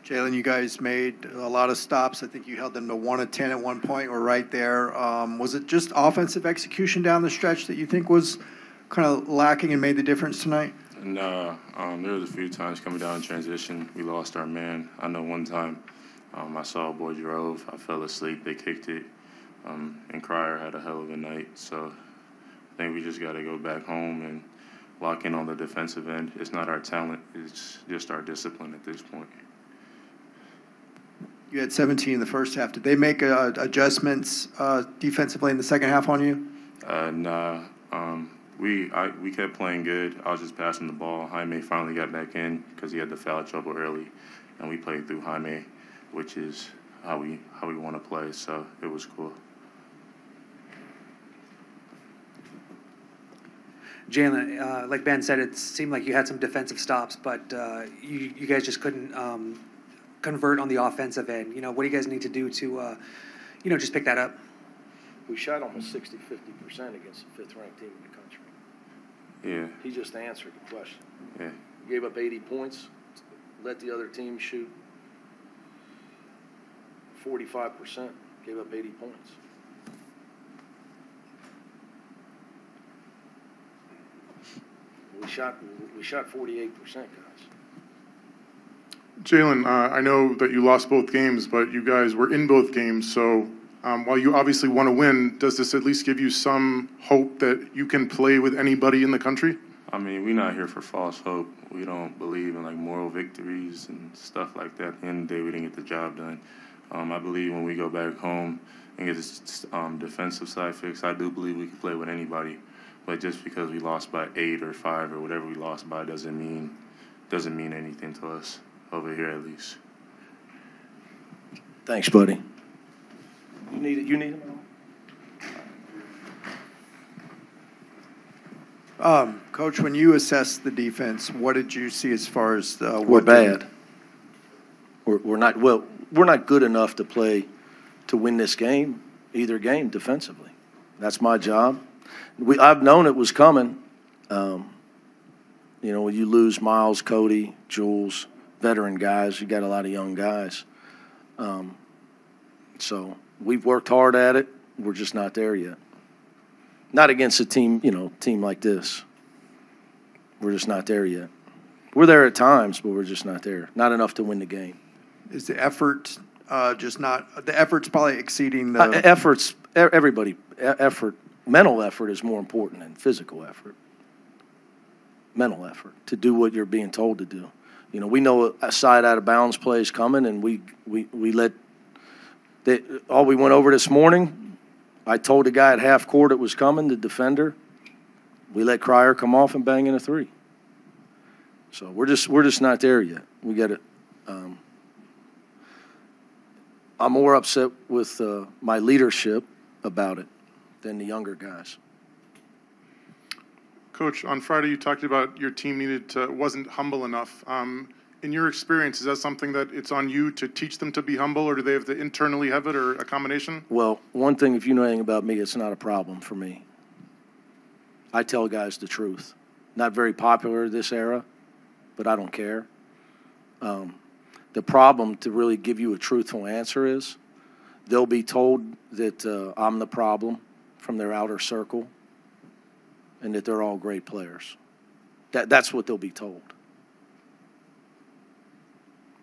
Jaylen, you guys made a lot of stops. I think you held them to 1 of 10 at one point, or right there. Was it just offensive execution down the stretch that you think was kind of lacking and made the difference tonight? No, there was a few times coming down in transition, we lost our man. I know one time I saw a boy drove, I fell asleep, they kicked it, and Cryer had a hell of a night. So I think we just got to go back home and lock in on the defensive end. It's not our talent, it's just our discipline at this point. You had 17 in the first half. Did they make adjustments defensively in the second half on you? Nah. We kept playing good. I was just passing the ball. Jaime finally got back in because he had the foul trouble early, and we played through Jaime, which is how we want to play. So it was cool. Jaylen, like Ben said, it seemed like you had some defensive stops, but you guys just couldn't convert on the offensive end. What do you guys need to do to, just pick that up? We shot almost 60-50% against the fifth-ranked team in the country. Yeah. He just answered the question. Yeah. We gave up 80 points, let the other team shoot 45%, gave up 80 points. We shot 48%, guys. Jaylen, I know that you lost both games, but you guys were in both games. So while you obviously want to win, does this at least give you some hope that you can play with anybody in the country? I mean, we're not here for false hope. We don't believe in, moral victories and stuff like that. At the end of the day, we didn't get the job done. I believe when we go back home and get this defensive side fixed, I do believe we can play with anybody. But just because we lost by 8 or 5 or whatever we lost by doesn't mean anything to us over here, at least. Thanks, buddy. You need it. You need it. Coach, when you assessed the defense, what did you see as far as we're bad? We're not well. We're not good enough to play to win this game, either game defensively. That's my job. I've known it was coming. When you lose Miles, Cody, Jules, veteran guys, you got a lot of young guys. So we've worked hard at it. We're just not there yet. Not against a team like this. We're just not there yet. We're there at times, but we're just not there. Not enough to win the game. Is the effort just not – the effort's probably exceeding the effort. Mental effort is more important than physical effort. Mental effort to do what you're being told to do. We know a side out of bounds play is coming, and we let – all we went over this morning, I told the guy at half court it was coming, the defender. We let Cryer come off and bang in a 3. So we're just not there yet. We got to I'm more upset with my leadership about it than the younger guys. Coach, on Friday you talked about your team wasn't humble enough. In your experience, is that something that it's on you to teach them to be humble, or do they have to internally have it, or a combination? Well, one thing, if you know anything about me, it's not a problem for me. I tell guys the truth. Not very popular this era, but I don't care. The problem, to really give you a truthful answer, is they'll be told that I'm the problem from their outer circle and that they're all great players. That's what they'll be told.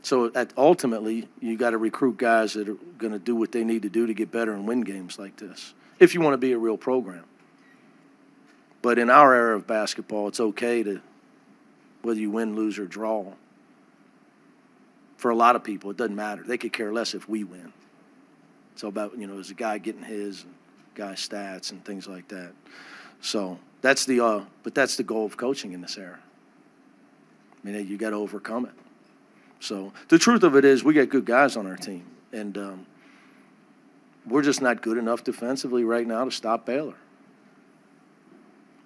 So ultimately, you got to recruit guys that are going to do what they need to do to get better and win games like this, if you want to be a real program. But in our era of basketball, it's okay to, whether you win, lose, or draw. For a lot of people, it doesn't matter. They could care less if we win. It's all about, there's a guy getting his, guy's stats and things like that. So that's the goal of coaching in this era. I mean, you got to overcome it. So the truth of it is we got good guys on our team, and we're just not good enough defensively right now to stop Baylor.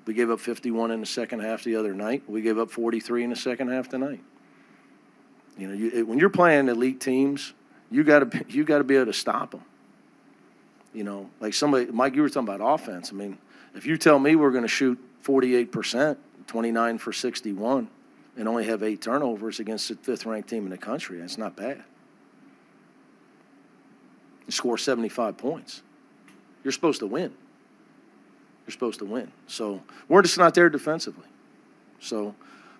We gave up 51 in the second half the other night. We gave up 43 in the second half tonight. When you're playing elite teams, you got to be able to stop them. Like somebody, Mike, you were talking about offense. I mean, if you tell me we're going to shoot 48%, 29 for 61, and only have 8 turnovers against the 5th-ranked team in the country. That's not bad. You score 75 points. You're supposed to win. You're supposed to win. So we're just not there defensively. So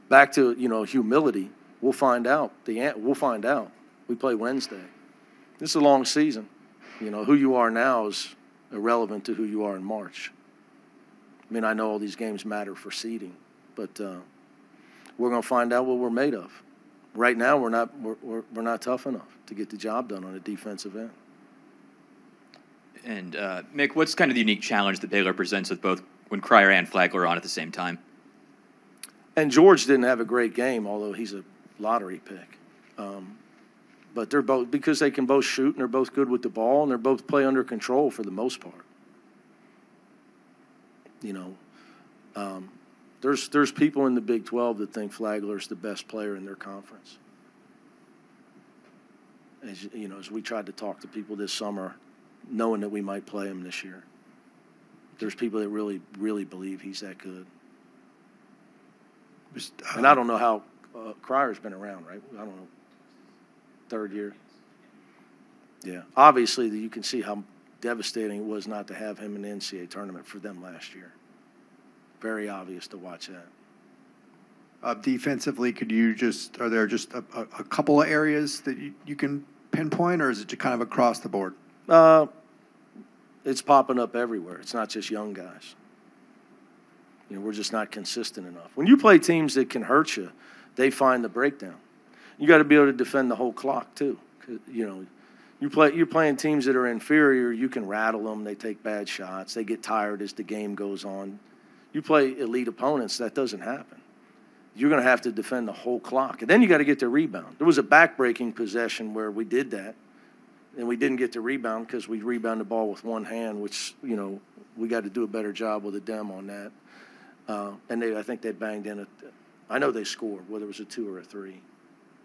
back to, humility. We'll find out. We'll find out. We play Wednesday. This is a long season. Who you are now is irrelevant to who you are in March. I mean, I know all these games matter for seeding, but we're going to find out what we're made of. Right now, we're not tough enough to get the job done on a defensive end. And Mick, what's kind of the unique challenge that Baylor presents with both when Cryer and Flagler are on at the same time? And George didn't have a great game, although he's a lottery pick. But they're both, because they can both shoot and they're both good with the ball and they're both play under control for the most part. There's people in the Big 12 that think Flagler's the best player in their conference. As we tried to talk to people this summer, knowing that we might play him this year, there's people that really, really believe he's that good. And I don't know how Cryer's been around, right? I don't know. 3rd year. Yeah. Obviously, you can see how devastating it was not to have him in the NCAA tournament for them last year. Very obvious to watch that. Defensively, are there just a couple of areas that you can pinpoint, or is it just kind of across the board? It's popping up everywhere. It's not just young guys. We're just not consistent enough. When you play teams that can hurt you, they find the breakdown. You got to be able to defend the whole clock too. You're playing teams that are inferior. You can rattle them. They take bad shots. They get tired as the game goes on. You play elite opponents, that doesn't happen. You're going to have to defend the whole clock, and then you got to get the rebound. There was a back-breaking possession where we did that, and we didn't get the rebound because we rebounded the ball with one hand, which we got to do a better job with a dem on that. And I think they banged in I know they scored, whether it was a 2 or a 3.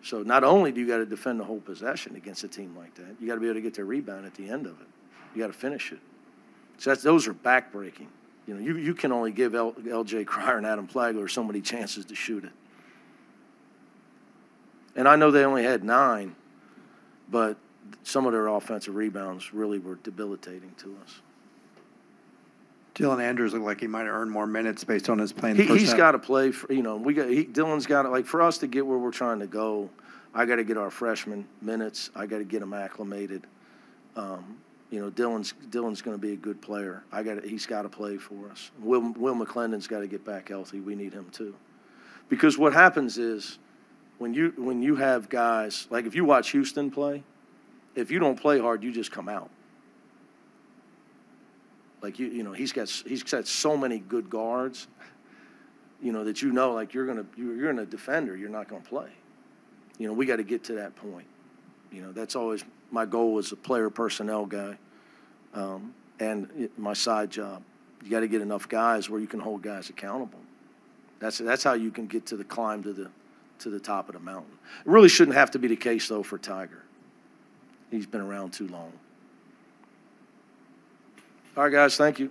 So not only do you got to defend the whole possession against a team like that, you got to be able to get their rebound at the end of it. You got to finish it. So those are back-breaking. You can only give L.J. Cryer and Adam Flagler so many chances to shoot it. And I know they only had 9, but some of their offensive rebounds really were debilitating to us. Dylan Andrews looked like he might have earned more minutes based on his playing. He's got to play. Dylan's got to, for us to get where we're trying to go, I got to get our freshmen minutes. I got to get them acclimated. Dylan's going to be a good player. He's got to play for us. Will McClendon's got to get back healthy. We need him too, because what happens is when you have guys like, if you watch Houston play, if you don't play hard, you just come out. Like he's got so many good guards, that like you're a defender, you're not going to play. We got to get to that point. That's always my goal as a player personnel guy, and my side job. You got to get enough guys where you can hold guys accountable. That's how you can get to the climb to the top of the mountain. It really shouldn't have to be the case though for Tiger. He's been around too long. All right, guys, thank you.